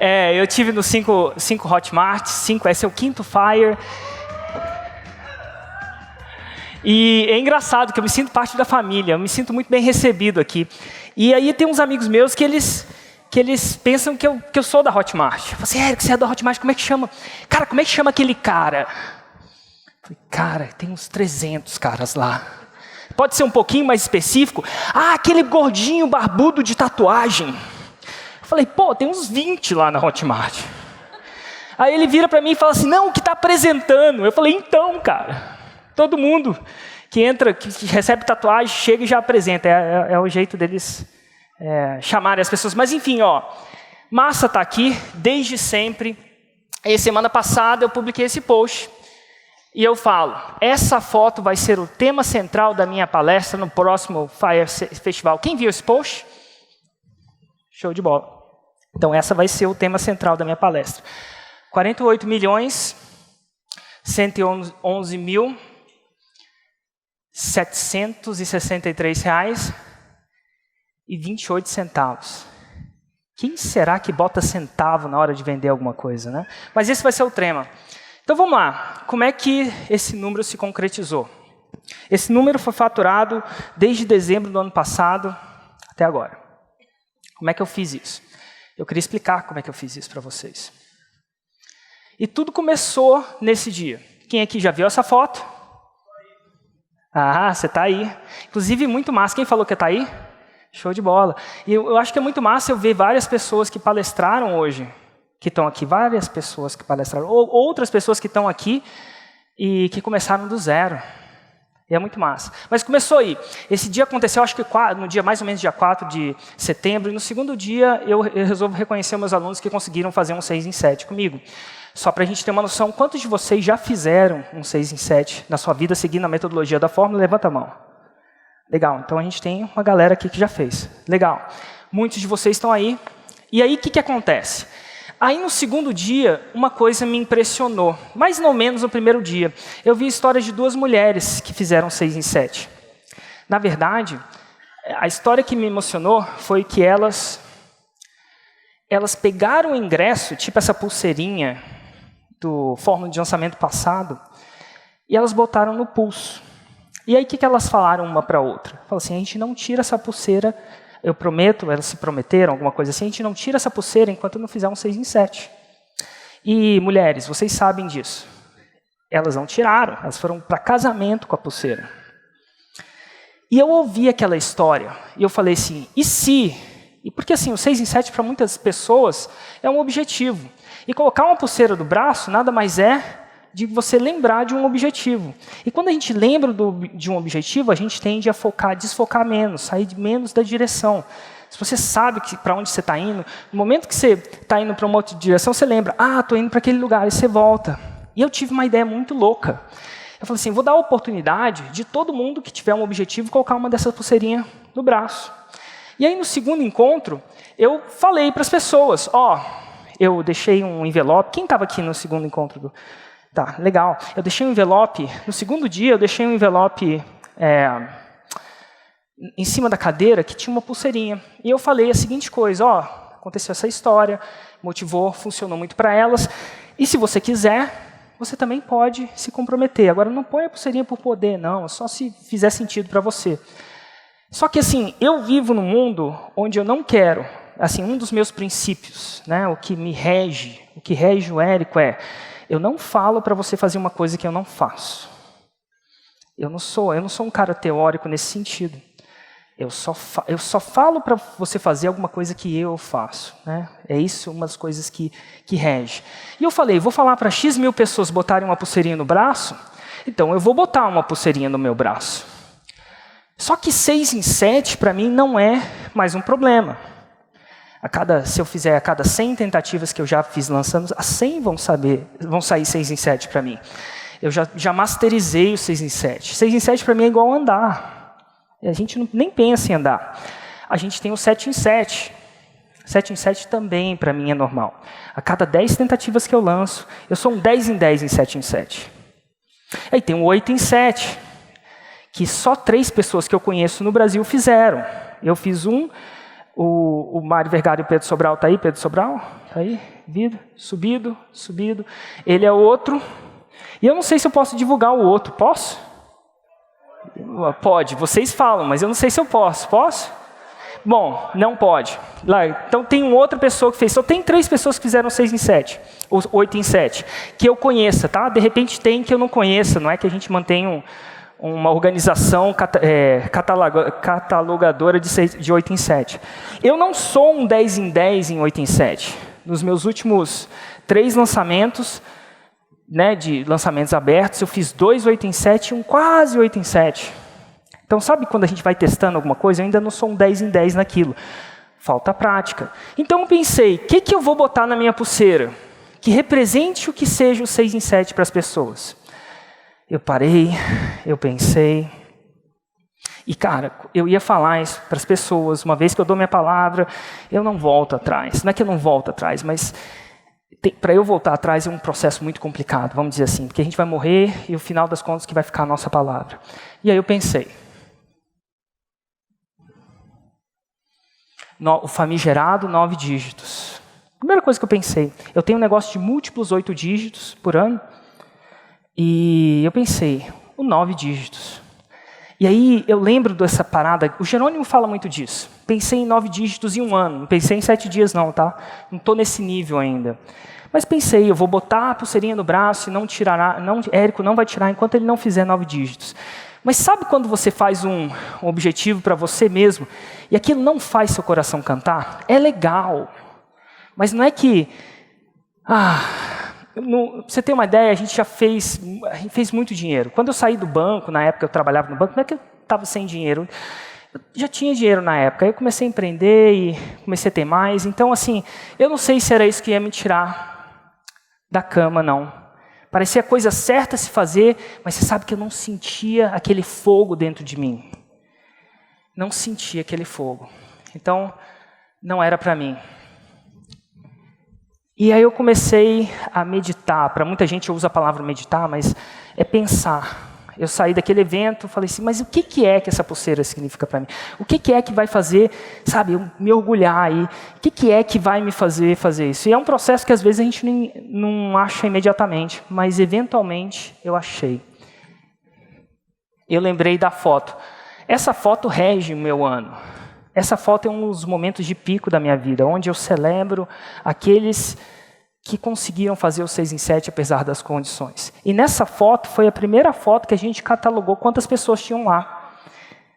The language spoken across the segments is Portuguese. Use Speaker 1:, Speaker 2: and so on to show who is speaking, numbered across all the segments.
Speaker 1: Eu tive no 5 Hotmart, esse é o 5º Fire. E é engraçado que eu me sinto parte da família, eu me sinto muito bem recebido aqui. E aí tem uns amigos meus que eles pensam que eu sou da Hotmart. Eu falo assim, Érico, você é da Hotmart, como é que chama? Cara, como é que chama aquele cara? Eu falei, cara, tem uns 300 caras lá. Pode ser um pouquinho mais específico? Ah, aquele gordinho barbudo de tatuagem. Eu falei, pô, tem uns 20 lá na Hotmart. Aí ele vira para mim e fala assim, não, o que está apresentando? Eu falei, então, cara, todo mundo que entra, que recebe tatuagem, chega e já apresenta. É o jeito deles chamarem as pessoas. Mas enfim, Massa está aqui desde sempre. E semana passada eu publiquei esse post. E eu falo, essa foto vai ser o tema central da minha palestra no próximo Fire Festival. Quem viu esse post? Show de bola. Então, essa vai ser o tema central da minha palestra. 48.111.763 reais e 28 centavos. Quem será que bota centavo na hora de vender alguma coisa, né? Mas esse vai ser o tema. Então vamos lá, como é que esse número se concretizou? Esse número foi faturado desde dezembro do ano passado até agora. Como é que eu fiz isso? Eu queria explicar como é que eu fiz isso para vocês. E tudo começou nesse dia. Quem aqui já viu essa foto? Ah, você está aí. Inclusive, muito massa. Quem falou que está aí? Show de bola. E eu acho que é muito massa eu ver várias pessoas que palestraram hoje, que estão aqui, várias pessoas que palestraram, ou outras pessoas que estão aqui e que começaram do zero. E é muito massa. Mas começou aí. Esse dia aconteceu, acho que no dia mais ou menos dia 4 de setembro, e no segundo dia eu resolvo reconhecer meus alunos que conseguiram fazer um 6 em 7 comigo. Só para a gente ter uma noção, quantos de vocês já fizeram um 6 em 7 na sua vida, seguindo a metodologia da fórmula? Levanta a mão. Legal, então a gente tem uma galera aqui que já fez. Legal. Muitos de vocês estão aí. E aí, o que acontece? Aí, no segundo dia, uma coisa me impressionou. Mais ou menos no primeiro dia. Eu vi histórias de 2 mulheres que fizeram 6 em 7. Na verdade, a história que me emocionou foi que elas pegaram o ingresso, tipo essa pulseirinha do fórmula de lançamento passado, e elas botaram no pulso. E aí, o que elas falaram uma para a outra? Falaram assim, a gente não tira essa pulseira. Eu prometo, elas se prometeram, alguma coisa assim, a gente não tira essa pulseira enquanto não fizer um 6 em 7. E, mulheres, vocês sabem disso. Elas não tiraram, elas foram para casamento com a pulseira. E eu ouvi aquela história, e eu falei assim, e se? E porque assim, o 6 em 7 para muitas pessoas é um objetivo. E colocar uma pulseira do braço nada mais é de você lembrar de um objetivo. E quando a gente lembra de um objetivo, a gente tende a desfocar menos, sair menos da direção. Se você sabe para onde você está indo, no momento que você está indo para uma outra direção, você lembra, estou indo para aquele lugar, e você volta. E eu tive uma ideia muito louca. Eu falei assim, vou dar a oportunidade de todo mundo que tiver um objetivo colocar uma dessas pulseirinhas no braço. E aí, no segundo encontro, eu falei para as pessoas, eu deixei um envelope. Quem estava aqui no segundo encontro? Tá, legal. Eu deixei um envelope, no segundo dia eu deixei um envelope em cima da cadeira que tinha uma pulseirinha. E eu falei a seguinte coisa, aconteceu essa história, motivou, funcionou muito para elas, e se você quiser, você também pode se comprometer. Agora, não põe a pulseirinha por poder, não, só se fizer sentido para você. Só que assim, eu vivo num mundo onde eu não quero, assim, um dos meus princípios, né, o que me rege, o que rege o Érico eu não falo para você fazer uma coisa que eu não faço. Eu não sou um cara teórico nesse sentido. Eu só falo para você fazer alguma coisa que eu faço. Né? É isso uma das coisas que rege. E eu falei, vou falar para X mil pessoas botarem uma pulseirinha no braço, então eu vou botar uma pulseirinha no meu braço. Só que 6 em 7, para mim, não é mais um problema. Se eu fizer a cada 100 tentativas que eu já fiz lançando, as 100 vão sair 6 em 7 para mim. Eu já masterizei o 6 em 7. 6 em 7 para mim é igual andar. A gente nem pensa em andar. A gente tem o 7 em 7. 7 em 7 também para mim é normal. A cada 10 tentativas que eu lanço, eu sou um 10 em 10 em 7 em 7. Aí tem o 8 em 7, que só 3 pessoas que eu conheço no Brasil fizeram. Eu fiz um O Mário Vergara e o Pedro Sobral tá aí? Pedro Sobral? Tá aí? Subido. Ele é outro. E eu não sei se eu posso divulgar o outro. Posso? Pode. Vocês falam, mas eu não sei se eu posso. Posso? Bom, não pode. Lá, então tem uma outra pessoa que fez. Só tem 3 pessoas que fizeram 6 em 7. Ou 8 em 7. Que eu conheça, tá? De repente tem que eu não conheça. Não é que a gente mantém uma organização catalogadora de 8 em 7. Eu não sou um 10 em 10 em 8 em 7. Nos meus últimos 3 lançamentos, né, de lançamentos abertos, eu fiz 2 8 em 7 e um quase 8 em 7. Então, sabe quando a gente vai testando alguma coisa? Eu ainda não sou um 10 em 10 naquilo. Falta prática. Então eu pensei, o que eu vou botar na minha pulseira? Que represente o que seja o 6 em 7 para as pessoas. Eu parei, eu pensei, e cara, eu ia falar isso para as pessoas, uma vez que eu dou minha palavra, eu não volto atrás. Não é que eu não volto atrás, mas para eu voltar atrás é um processo muito complicado, vamos dizer assim, porque a gente vai morrer e, no final das contas, que vai ficar a nossa palavra. E aí eu pensei, o famigerado 9 dígitos. Primeira coisa que eu pensei, eu tenho um negócio de múltiplos 8 dígitos por ano, e eu pensei, o 9 dígitos. E aí eu lembro dessa parada, o Jerônimo fala muito disso. Pensei em 9 dígitos em um ano, não pensei em 7 dias não, tá? Não estou nesse nível ainda. Mas pensei, eu vou botar a pulseirinha no braço e não tirará, Érico não vai tirar enquanto ele não fizer 9 dígitos. Mas sabe quando você faz um objetivo para você mesmo e aquilo não faz seu coração cantar? É legal, mas não é que... pra você ter uma ideia, a gente fez muito dinheiro. Quando eu saí do banco, na época eu trabalhava no banco, não é que eu estava sem dinheiro. Eu já tinha dinheiro na época. Aí eu comecei a empreender e comecei a ter mais. Então, assim, eu não sei se era isso que ia me tirar da cama, não. Parecia a coisa certa a se fazer, mas você sabe que eu não sentia aquele fogo dentro de mim. Não sentia aquele fogo. Então, não era para mim. E aí eu comecei a meditar. Para muita gente eu uso a palavra meditar, mas é pensar. Eu saí daquele evento, falei assim, mas o que é que essa pulseira significa para mim? O que é que vai fazer, sabe, eu me orgulhar aí? O que é que vai me fazer isso? E é um processo que às vezes a gente não acha imediatamente, mas eventualmente eu achei. Eu lembrei da foto. Essa foto rege o meu ano. Essa foto é um dos momentos de pico da minha vida, onde eu celebro aqueles que conseguiram fazer o 6 em 7 apesar das condições. E nessa foto foi a primeira foto que a gente catalogou quantas pessoas tinham lá.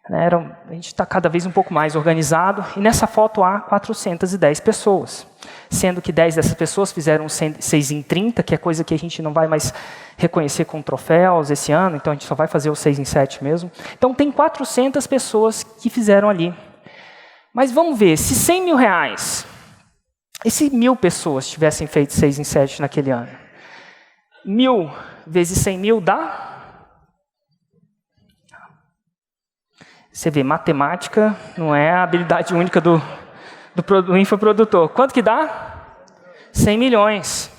Speaker 1: A gente está cada vez um pouco mais organizado, e nessa foto há 410 pessoas. Sendo que 10 dessas pessoas fizeram 6 em 30, que é coisa que a gente não vai mais reconhecer com troféus esse ano, então a gente só vai fazer o 6 em 7 mesmo. Então tem 400 pessoas que fizeram ali. Mas vamos ver, se 100 mil reais, e se 1.000 pessoas tivessem feito 6 em 7 naquele ano? 1.000 vezes 100 mil dá? Você vê, matemática não é a habilidade única do infoprodutor. Quanto que dá? 100 milhões.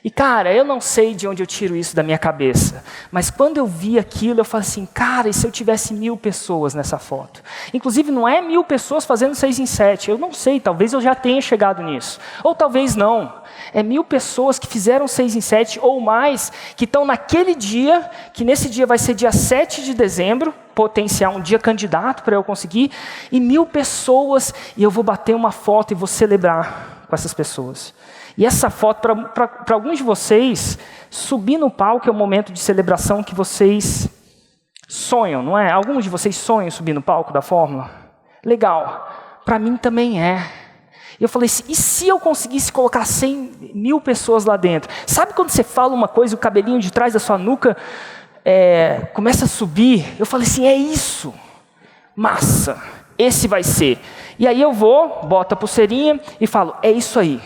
Speaker 1: E, cara, eu não sei de onde eu tiro isso da minha cabeça, mas quando eu vi aquilo, eu falei assim, cara, e se eu tivesse 1.000 pessoas nessa foto? Inclusive, não é 1.000 pessoas fazendo 6 em 7, eu não sei, talvez eu já tenha chegado nisso, ou talvez não. É 1.000 pessoas que fizeram 6 em 7 ou mais, que estão naquele dia, que nesse dia vai ser dia 7 de dezembro, potencial um dia candidato para eu conseguir, e 1.000 pessoas, e eu vou bater uma foto e vou celebrar com essas pessoas. E essa foto, para alguns de vocês, subir no palco é um momento de celebração que vocês sonham, não é? Alguns de vocês sonham subir no palco da Fórmula? Legal. Para mim também é. Eu falei assim, e se eu conseguisse colocar 100 mil pessoas lá dentro? Sabe quando você fala uma coisa e o cabelinho de trás da sua nuca começa a subir? Eu falei assim, é isso. Massa. Esse vai ser. E aí eu vou, boto a pulseirinha e falo, é isso aí.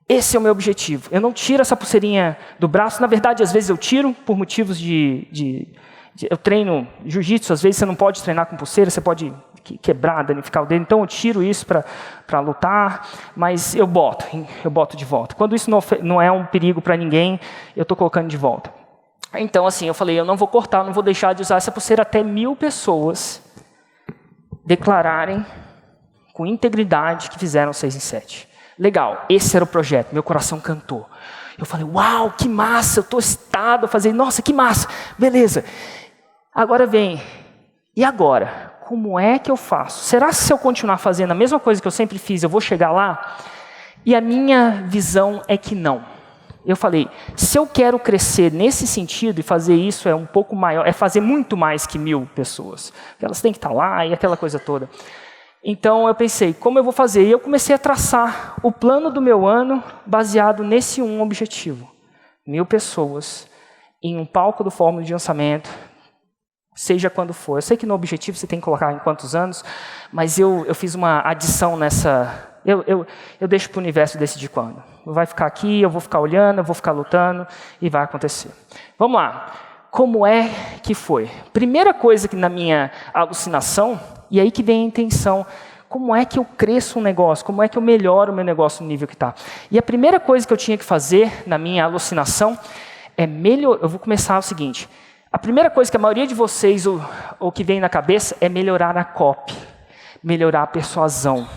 Speaker 1: Esse é o meu objetivo. Eu não tiro essa pulseirinha do braço. Na verdade, às vezes eu tiro por motivos eu treino jiu-jitsu, às vezes você não pode treinar com pulseira, você pode quebrar, danificar o dedo. Então eu tiro isso para lutar, mas eu boto de volta. Quando isso não é um perigo para ninguém, eu estou colocando de volta. Então, assim, eu falei, eu não vou cortar, não vou deixar de usar essa pulseira até 1.000 pessoas declararem com integridade, que fizeram 6 em 7. Legal, esse era o projeto, meu coração cantou. Eu falei, uau, que massa, eu estou excitado. Eu falei, nossa, que massa, beleza. Agora vem, e agora? Como é que eu faço? Será que se eu continuar fazendo a mesma coisa que eu sempre fiz, eu vou chegar lá? E a minha visão é que não. Eu falei, se eu quero crescer nesse sentido e fazer isso é um pouco maior, é fazer muito mais que 1000 pessoas. Elas têm que estar lá e aquela coisa toda. Então eu pensei, como eu vou fazer? E eu comecei a traçar o plano do meu ano baseado nesse um objetivo. 1000 pessoas em um palco do Fórmula de Lançamento, seja quando for. Eu sei que no objetivo você tem que colocar em quantos anos, mas eu fiz uma adição nessa... Eu deixo para o universo decidir quando. Vai ficar aqui, eu vou ficar olhando, eu vou ficar lutando e vai acontecer. Vamos lá. Como é que foi? Primeira coisa que na minha alucinação, e aí que vem a intenção, como é que eu cresço um negócio? Como é que eu melhoro o meu negócio no nível que está? E a primeira coisa que eu tinha que fazer na minha alucinação é melhorar. Eu vou começar o seguinte. A primeira coisa que a maioria de vocês, ou que vem na cabeça, é melhorar a copy, melhorar a persuasão,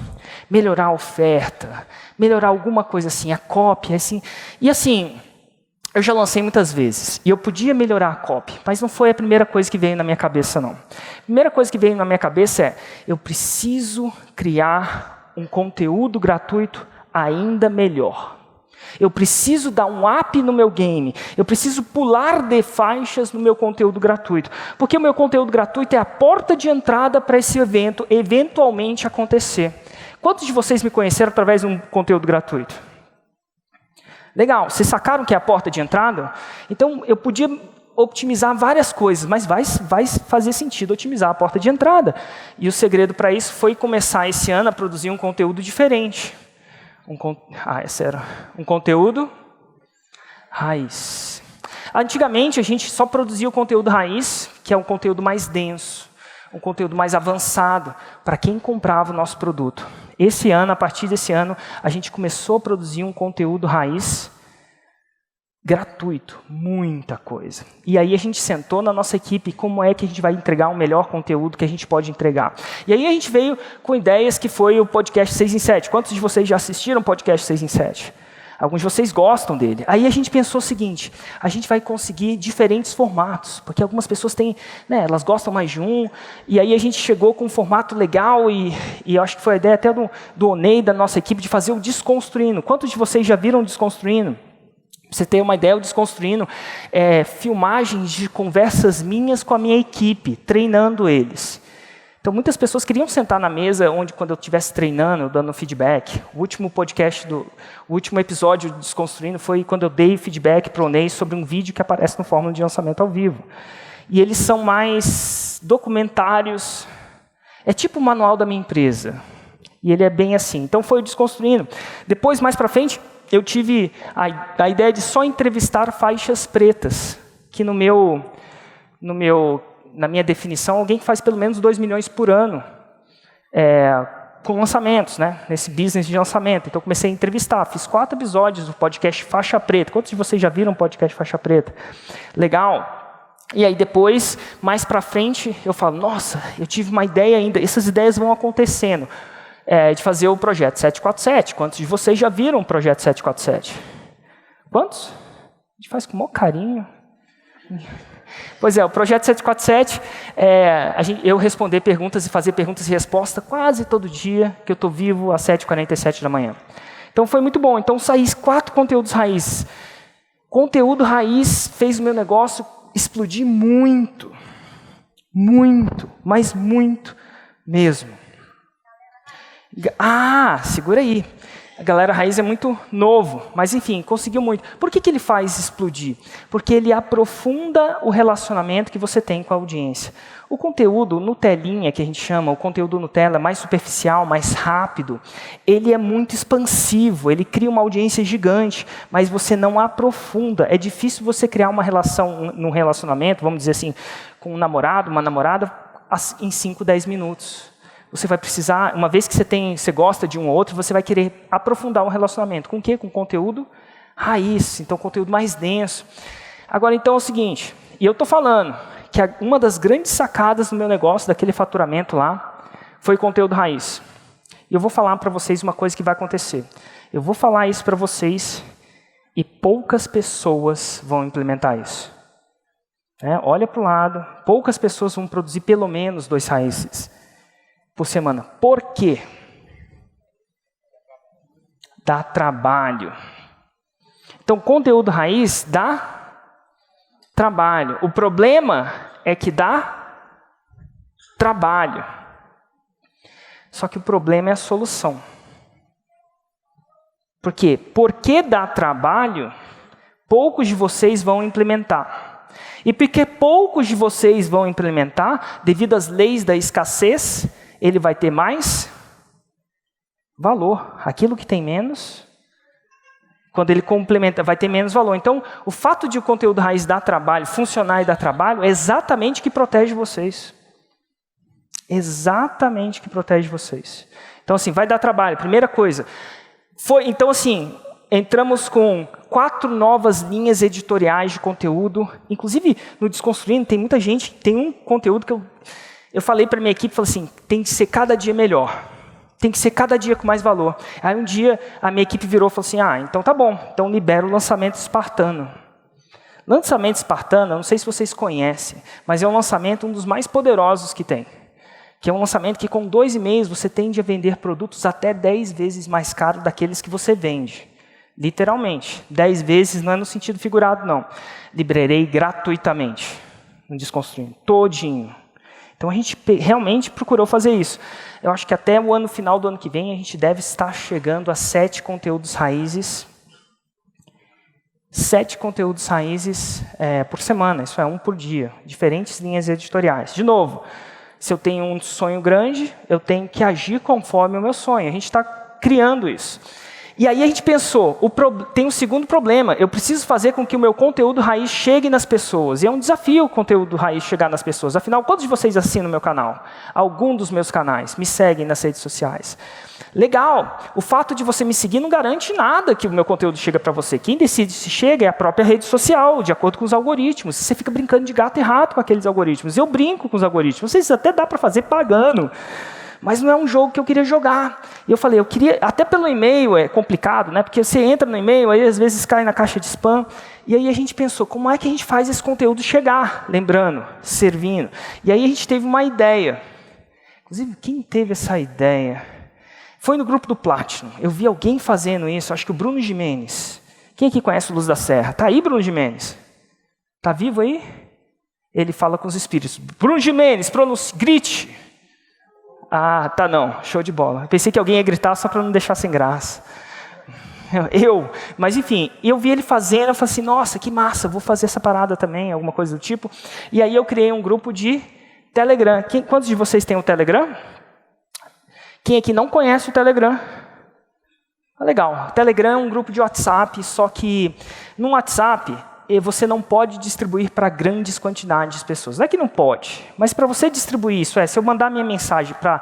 Speaker 1: melhorar a oferta, melhorar alguma coisa assim, a copy, assim. E assim, eu já lancei muitas vezes, e eu podia melhorar a copy, mas não foi a primeira coisa que veio na minha cabeça, não. A primeira coisa que veio na minha cabeça é, eu preciso criar um conteúdo gratuito ainda melhor. Eu preciso dar um up no meu game. Eu preciso pular de faixas no meu conteúdo gratuito. Porque o meu conteúdo gratuito é a porta de entrada para esse evento eventualmente acontecer. Quantos de vocês me conheceram através de um conteúdo gratuito? Legal, vocês sacaram que é a porta de entrada? Então, eu podia optimizar várias coisas, mas vai fazer sentido otimizar a porta de entrada. E o segredo para isso foi começar esse ano a produzir um conteúdo diferente. Esse era um conteúdo raiz. Antigamente, a gente só produzia o conteúdo raiz, que é um conteúdo mais denso, um conteúdo mais avançado, para quem comprava o nosso produto. Esse ano, a partir desse ano, a gente começou a produzir um conteúdo raiz gratuito, muita coisa. E aí a gente sentou na nossa equipe, como é que a gente vai entregar o melhor conteúdo que a gente pode entregar. E aí a gente veio com ideias que foi o podcast 6 em 7. Quantos de vocês já assistiram o podcast 6 em 7? Alguns de vocês gostam dele. Aí a gente pensou o seguinte, a gente vai conseguir diferentes formatos, porque algumas pessoas têm, elas gostam mais de um, e aí a gente chegou com um formato legal, e eu acho que foi a ideia até do Onei, da nossa equipe, de fazer o Desconstruindo. Quantos de vocês já viram o Desconstruindo? Pra você ter uma ideia, o Desconstruindo filmagens de conversas minhas com a minha equipe, treinando eles. Então, muitas pessoas queriam sentar na mesa onde, quando eu estivesse treinando, dando feedback. O último o último episódio do Desconstruindo foi quando eu dei feedback para o Ney sobre um vídeo que aparece no Fórmula de Lançamento ao vivo. E eles são mais documentários. É tipo o manual da minha empresa. E ele é bem assim. Então, foi o Desconstruindo. Depois, mais para frente, eu tive a ideia de só entrevistar faixas pretas, que na minha definição, alguém que faz pelo menos 2 milhões por ano com lançamentos, nesse business de lançamento. Então, eu comecei a entrevistar. Fiz 4 episódios do podcast Faixa Preta. Quantos de vocês já viram o podcast Faixa Preta? Legal. E aí, depois, mais para frente, eu falo, nossa, eu tive uma ideia ainda. Essas ideias vão acontecendo. De fazer o projeto 747. Quantos de vocês já viram o projeto 747? Quantos? A gente faz com o maior carinho. Pois é, o projeto 747, eu responder perguntas e fazer perguntas e respostas quase todo dia que eu estou vivo às 7h47 da manhã. Então foi muito bom. Então saí 4 conteúdos raiz. Conteúdo raiz fez o meu negócio explodir muito. Muito, mas muito mesmo. Segura aí. A galera raiz é muito novo, mas enfim, conseguiu muito. Por que ele faz explodir? Porque ele aprofunda o relacionamento que você tem com a audiência. O conteúdo Nutelinha, que a gente chama, o conteúdo Nutella mais superficial, mais rápido, ele é muito expansivo, ele cria uma audiência gigante, mas você não aprofunda. É difícil você criar uma relação, num relacionamento, vamos dizer assim, com um namorado, uma namorada, em 5, 10 minutos. Você vai precisar, uma vez que você gosta de um ou outro, você vai querer aprofundar um relacionamento. Com o quê? Com conteúdo raiz, então conteúdo mais denso. Agora, então, é o seguinte, e eu estou falando que uma das grandes sacadas do meu negócio, daquele faturamento lá, foi conteúdo raiz. E eu vou falar para vocês uma coisa que vai acontecer. Eu vou falar isso para vocês e poucas pessoas vão implementar isso. Olha para o lado, poucas pessoas vão produzir pelo menos 2 raízes por semana. Por quê? Dá trabalho. Então, conteúdo raiz dá trabalho. O problema é que dá trabalho. Só que o problema é a solução. Por quê? Porque dá trabalho, poucos de vocês vão implementar. E porque poucos de vocês vão implementar, devido às leis da escassez, ele vai ter mais valor. Aquilo que tem menos, quando ele complementa, vai ter menos valor. Então, o fato de o conteúdo raiz dar trabalho, funcionar e dar trabalho, é exatamente o que protege vocês. Exatamente o que protege vocês. Então, assim, vai dar trabalho. Primeira coisa. Então, assim, entramos com 4 novas linhas editoriais de conteúdo. Inclusive, no Desconstruindo, tem muita gente, tem um conteúdo que eu falei para minha equipe, falei assim, tem que ser cada dia melhor. Tem que ser cada dia com mais valor. Aí um dia, a minha equipe virou e falou assim, então tá bom, então libera o lançamento espartano. Lançamento espartano, eu não sei se vocês conhecem, mas é um lançamento, um dos mais poderosos que tem. Que é um lançamento que com 2 e-mails você tende a vender produtos até 10 vezes mais caros daqueles que você vende. Literalmente. 10 vezes não é no sentido figurado, não. Liberei gratuitamente. No Desconstruindo. Todinho. Então a gente realmente procurou fazer isso. Eu acho que até o final do ano que vem a gente deve estar chegando a 7 conteúdos raízes. 7 conteúdos raízes por semana. Isso é 1 por dia. Diferentes linhas editoriais. De novo. Se eu tenho um sonho grande, eu tenho que agir conforme o meu sonho. A gente está criando isso. E aí a gente pensou, tem um segundo problema. Eu preciso fazer com que o meu conteúdo raiz chegue nas pessoas. E é um desafio o conteúdo raiz chegar nas pessoas. Afinal, quantos de vocês assinam o meu canal? Algum dos meus canais. Me seguem nas redes sociais. Legal. O fato de você me seguir não garante nada que o meu conteúdo chega para você. Quem decide se chega é a própria rede social, de acordo com os algoritmos. Você fica brincando de gato e rato com aqueles algoritmos. Eu brinco com os algoritmos. Vocês até dá para fazer pagando. Mas não é um jogo que eu queria jogar. E eu falei, até pelo e-mail é complicado, né? Porque você entra no e-mail, aí às vezes cai na caixa de spam. E aí a gente pensou, como é que a gente faz esse conteúdo chegar? Lembrando, servindo. E aí a gente teve uma ideia. Inclusive, quem teve essa ideia? Foi no grupo do Platinum. Eu vi alguém fazendo isso, acho que o Bruno Gimenez. Quem aqui conhece o Luz da Serra? Está aí, Bruno Gimenez? Está vivo aí? Ele fala com os espíritos. Bruno Gimenez, grite. Tá não, show de bola. Pensei que alguém ia gritar só para não deixar sem graça. Mas enfim, eu vi ele fazendo, eu falei assim, nossa, que massa, vou fazer essa parada também, alguma coisa do tipo. E aí eu criei um grupo de Telegram. Quantos de vocês têm o Telegram? Quem aqui não conhece o Telegram? Legal, o Telegram é um grupo de WhatsApp, só que no WhatsApp você não pode distribuir para grandes quantidades de pessoas. Não é que não pode, mas para você distribuir isso, se eu mandar minha mensagem para...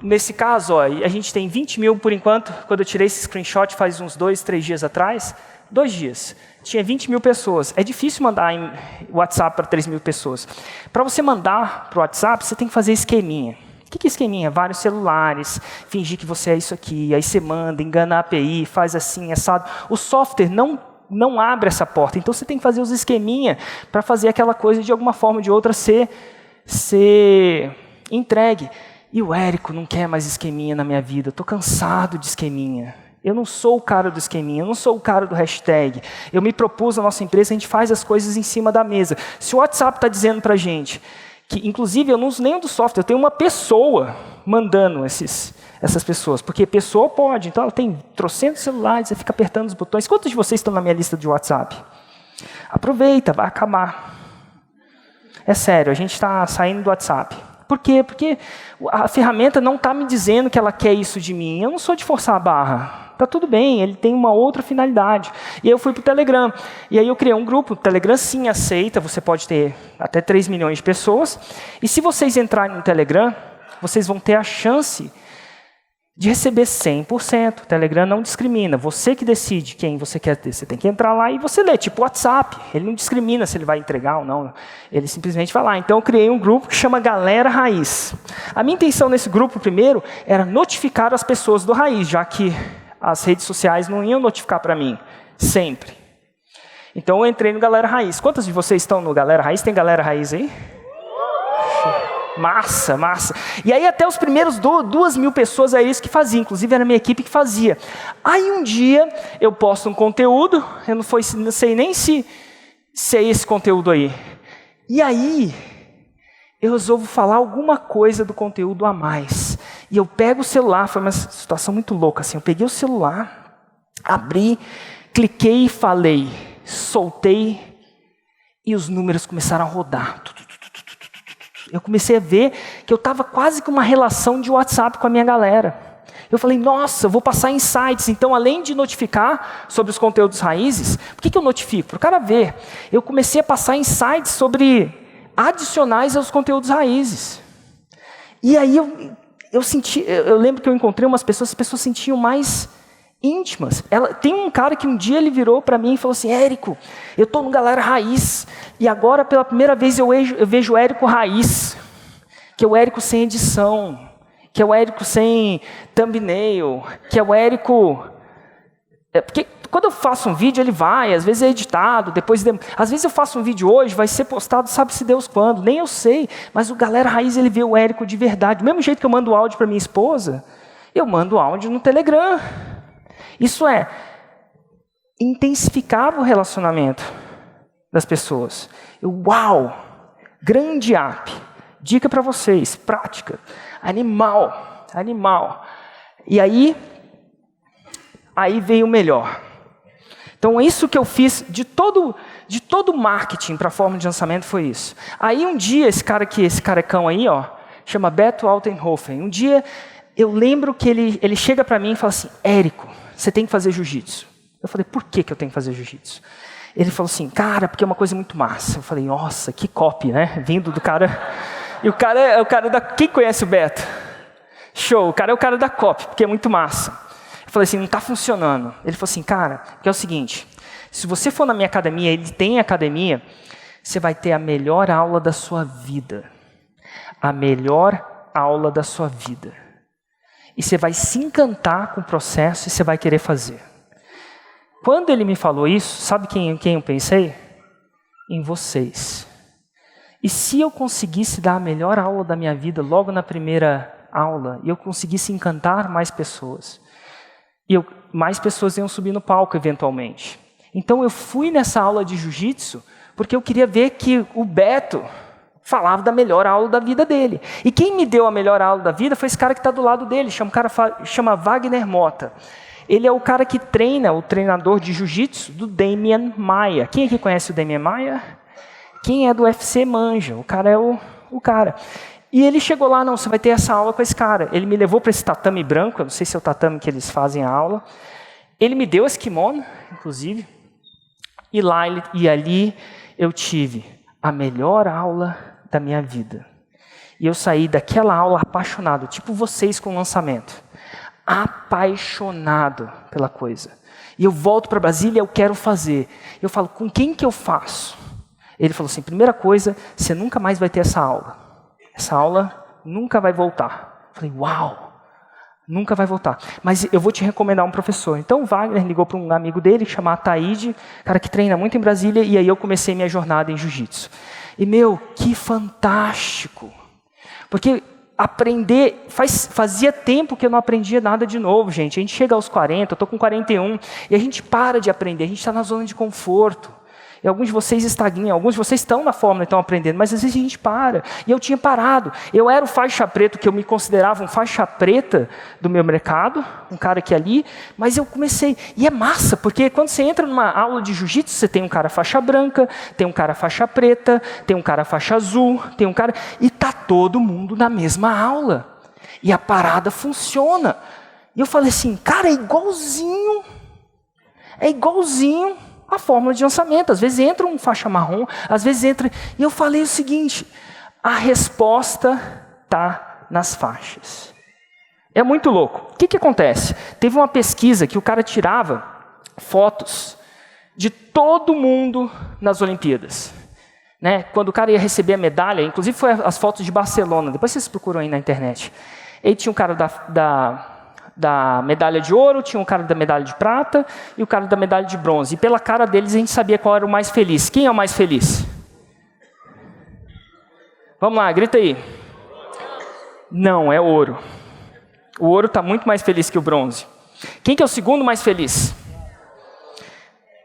Speaker 1: Nesse caso, a gente tem 20 mil por enquanto, quando eu tirei esse screenshot faz uns 2, 3 dias atrás, 2 dias, tinha 20 mil pessoas. É difícil mandar em WhatsApp para 3 mil pessoas. Para você mandar para o WhatsApp, você tem que fazer esqueminha. O que é esqueminha? Vários celulares, fingir que você é isso aqui, aí você manda, engana a API, faz assim, assado. O software não abre essa porta. Então, você tem que fazer os esqueminha para fazer aquela coisa, de alguma forma ou de outra, ser entregue. E o Érico não quer mais esqueminha na minha vida. Estou cansado de esqueminha. Eu não sou o cara do esqueminha, eu não sou o cara do hashtag. Eu me propus, na nossa empresa, a gente faz as coisas em cima da mesa. Se o WhatsApp está dizendo para a gente que, inclusive, eu não uso nenhum do software, eu tenho uma pessoa mandando essas pessoas, porque pessoa pode, então ela tem trocentos celulares, você fica apertando os botões. Quantos de vocês estão na minha lista de WhatsApp? Aproveita, vai acabar. É sério, a gente está saindo do WhatsApp. Por quê? Porque a ferramenta não está me dizendo que ela quer isso de mim. Eu não sou de forçar a barra. Está tudo bem, ele tem uma outra finalidade. E aí eu fui para o Telegram. E aí eu criei um grupo. O Telegram sim aceita, você pode ter até 3 milhões de pessoas. E se vocês entrarem no Telegram, vocês vão ter a chance de receber 100%. O Telegram não discrimina. Você que decide quem você quer ter. Você tem que entrar lá e você lê, tipo o WhatsApp. Ele não discrimina se ele vai entregar ou não. Ele simplesmente vai lá. Então eu criei um grupo que chama Galera Raiz. A minha intenção nesse grupo, primeiro, era notificar as pessoas do Raiz, já que as redes sociais não iam notificar para mim, sempre. Então eu entrei no Galera Raiz. Quantos de vocês estão no Galera Raiz? Tem Galera Raiz aí? Massa, massa. E aí até os primeiros 2.000 pessoas é isso que fazia, inclusive era a minha equipe que fazia. Aí um dia eu posto um conteúdo, eu não sei nem se é esse conteúdo aí. E aí eu resolvo falar alguma coisa do conteúdo a mais. E eu pego o celular, foi uma situação muito louca assim, eu peguei o celular, abri, cliquei e falei, soltei e os números começaram a rodar. Eu comecei a ver que eu estava quase com uma relação de WhatsApp com a minha galera. Eu falei, nossa, eu vou passar insights. Então, além de notificar sobre os conteúdos raízes, por que eu notifico? Para o cara ver. Eu comecei a passar insights sobre adicionais aos conteúdos raízes. E aí eu lembro que eu encontrei umas pessoas, as pessoas se sentiam mais íntimas. Tem um cara que um dia ele virou para mim e falou assim, Érico, eu estou no Galera Raiz, e agora pela primeira vez eu vejo o Érico Raiz, que é o Érico sem edição, que é o Érico sem thumbnail, que é o Érico... Porque quando eu faço um vídeo, ele vai, às vezes é editado, às vezes eu faço um vídeo hoje, vai ser postado, sabe-se Deus quando, nem eu sei, mas o Galera Raiz, ele vê o Érico de verdade. Do mesmo jeito que eu mando áudio para minha esposa, eu mando áudio no Telegram. Isso intensificava o relacionamento das pessoas. Uau! Grande app. Dica para vocês, prática. Animal. E aí veio o melhor. Então, isso que eu fiz de todo o marketing para a forma de lançamento foi isso. Aí, um dia, esse carecão aí, ó, chama Beto Altenhofen. Um dia, eu lembro que ele chega para mim e fala assim, Érico, você tem que fazer jiu-jitsu. Eu falei, por que eu tenho que fazer jiu-jitsu? Ele falou assim, cara, porque é uma coisa muito massa. Eu falei, nossa, que copy, né? Vindo do cara... E o cara é o cara da... Quem conhece o Beto? Show, o cara é o cara da copy, porque é muito massa. Eu falei assim, não está funcionando. Ele falou assim, cara, que é o seguinte, se você for na minha academia, ele tem academia, você vai ter a melhor aula da sua vida. A melhor aula da sua vida. E você vai se encantar com o processo e você vai querer fazer. Quando ele me falou isso, sabe quem eu pensei? Em vocês. E se eu conseguisse dar a melhor aula da minha vida logo na primeira aula, e eu conseguisse encantar mais pessoas, mais pessoas iam subir no palco eventualmente. Então eu fui nessa aula de jiu-jitsu porque eu queria ver que o Beto falava da melhor aula da vida dele. E quem me deu a melhor aula da vida foi esse cara que está do lado dele, chama Wagner Mota. Ele é o cara que treina, o treinador de jiu-jitsu do Demian Maia. Quem aqui conhece o Demian Maia? Quem é do UFC manja, o cara é o cara. E ele chegou lá, não, você vai ter essa aula com esse cara. Ele me levou para esse tatame branco, eu não sei se é o tatame que eles fazem a aula. Ele me deu esse kimono, inclusive, e ali eu tive a melhor aula da minha vida. E eu saí daquela aula apaixonado, tipo vocês com o lançamento. Apaixonado pela coisa. E eu volto para Brasília, eu quero fazer. Eu falo, com quem que eu faço? Ele falou assim, primeira coisa, você nunca mais vai ter essa aula. Essa aula nunca vai voltar. Eu falei, uau, nunca vai voltar. Mas eu vou te recomendar um professor. Então o Wagner ligou para um amigo dele, chamado Ataíde, cara que treina muito em Brasília, e aí eu comecei minha jornada em jiu-jitsu. E que fantástico. Porque aprender, fazia tempo que eu não aprendia nada de novo, gente. A gente chega aos 40, eu estou com 41, e a gente para de aprender, a gente está na zona de conforto. E alguns de vocês estagnam, alguns de vocês estão na fórmula e estão aprendendo, mas às vezes a gente para. E eu tinha parado. Eu era o faixa preta, que eu me considerava um faixa preta do meu mercado, um cara que ali, mas eu comecei. E é massa, porque quando você entra numa aula de jiu-jitsu, você tem um cara faixa branca, tem um cara faixa preta, tem um cara faixa azul, tem um cara... E tá todo mundo na mesma aula. E a parada funciona. E eu falei assim, cara, é igualzinho a fórmula de lançamento. Às vezes entra um faixa marrom, às vezes entra... E eu falei o seguinte, a resposta está nas faixas. É muito louco. O que acontece? Teve uma pesquisa que o cara tirava fotos de todo mundo nas Olimpíadas. Né? Quando o cara ia receber a medalha, inclusive foi as fotos de Barcelona, depois vocês procuram aí na internet. Aí tinha o cara da medalha de ouro, tinha o cara da medalha de prata e o cara da medalha de bronze. E pela cara deles a gente sabia qual era o mais feliz. Quem é o mais feliz? Vamos lá, grita aí. Não, é ouro. O ouro está muito mais feliz que o bronze. Quem que é o segundo mais feliz?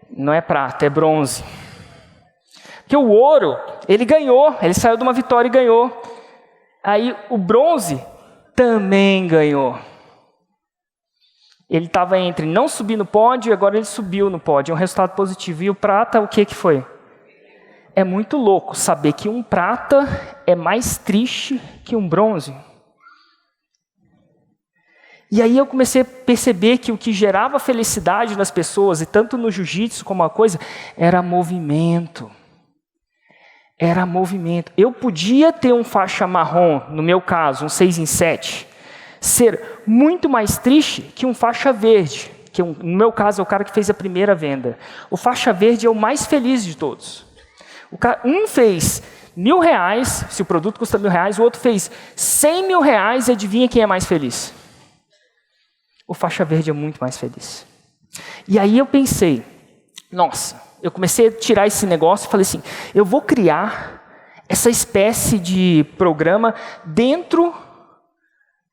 Speaker 1: Não é prata, é bronze. Porque o ouro, ele ganhou, ele saiu de uma vitória e ganhou. Aí o bronze também ganhou. Ele estava entre não subir no pódio e agora ele subiu no pódio. É um resultado positivo. E o prata, o que foi? É muito louco saber que um prata é mais triste que um bronze. E aí eu comecei a perceber que o que gerava felicidade nas pessoas, e tanto no jiu-jitsu como a coisa, era movimento. Era movimento. Eu podia ter um faixa marrom, no meu caso, um 6 em 7, ser muito mais triste que um faixa verde, que no meu caso é o cara que fez a primeira venda. O faixa verde é o mais feliz de todos. Um fez R$1.000, se o produto custa R$1.000, o outro fez R$100.000, e adivinha quem é mais feliz? O faixa verde é muito mais feliz. E aí eu pensei, nossa, eu comecei a tirar esse negócio e falei assim, eu vou criar essa espécie de programa dentro,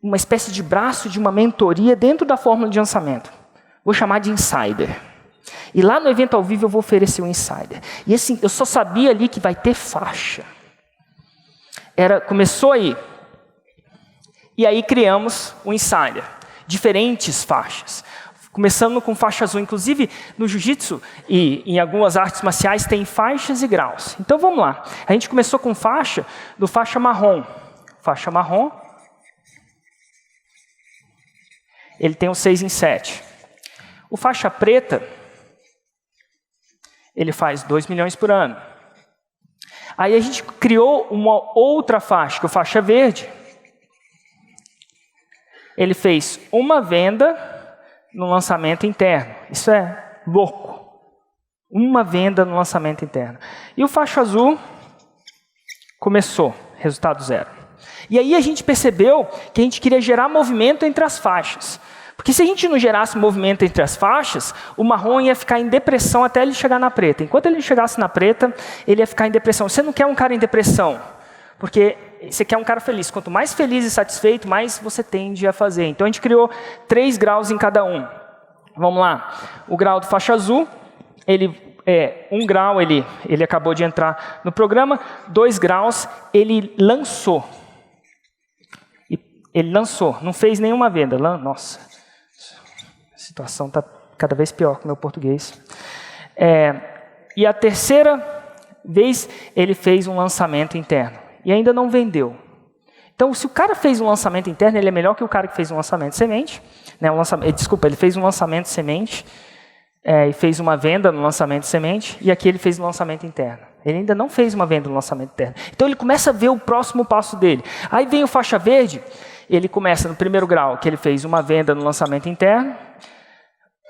Speaker 1: uma espécie de braço de uma mentoria dentro da fórmula de lançamento. Vou chamar de Insider. E lá no evento ao vivo eu vou oferecer o Insider. E assim, eu só sabia ali que vai ter faixa. Começou aí. E aí criamos o Insider. Diferentes faixas. Começando com faixa azul. Inclusive, no jiu-jitsu e em algumas artes marciais tem faixas e graus. Então, vamos lá. A gente começou com faixa marrom. Faixa marrom. Ele tem um 6 em 7. O faixa preta, ele faz 2 milhões por ano. Aí a gente criou uma outra faixa, que é o faixa verde. Ele fez uma venda no lançamento interno. Isso é louco. Uma venda no lançamento interno. E o faixa azul começou, resultado 0. E aí a gente percebeu que a gente queria gerar movimento entre as faixas. Porque se a gente não gerasse movimento entre as faixas, o marrom ia ficar em depressão até ele chegar na preta. Enquanto ele chegasse na preta, ele ia ficar em depressão. Você não quer um cara em depressão, porque você quer um cara feliz. Quanto mais feliz e satisfeito, mais você tende a fazer. Então a gente criou 3 graus em cada um. Vamos lá. O grau do faixa azul, um grau ele acabou de entrar no programa, 2 graus ele lançou. Ele lançou, não fez nenhuma venda. Nossa, a situação está cada vez pior com o meu português. E a terceira vez ele fez um lançamento interno. E ainda não vendeu. Então, se o cara fez um lançamento interno, ele é melhor que o cara que fez um lançamento semente. Né, ele fez um lançamento semente e fez uma venda no lançamento semente, e aqui ele fez um lançamento interno. Ele ainda não fez uma venda no lançamento interno. Então, ele começa a ver o próximo passo dele. Aí vem o faixa verde, ele começa no primeiro grau, que ele fez uma venda no lançamento interno,